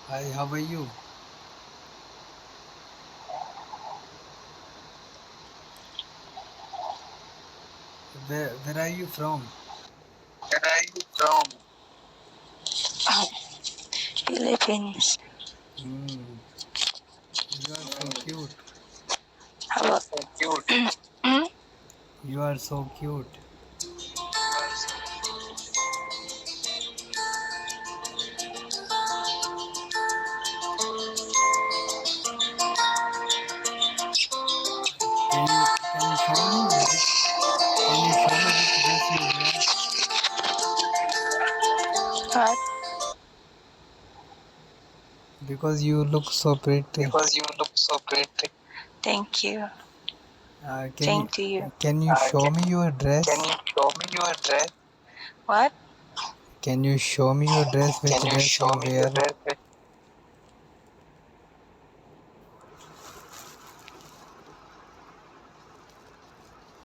Hi, how are you? Where are you from? Where are you from? Philippines. Hmm, you are so cute. How about so cute? Hmm? You are so cute. Can you show me can you show me which dress you wear? What? Because you look so pretty. Because you look so pretty. Thank you. Can you Same to you. can you show me your Can dress? you show me your dress? What? Can you show me your dress? Which Can you dress show you me your wear? dress?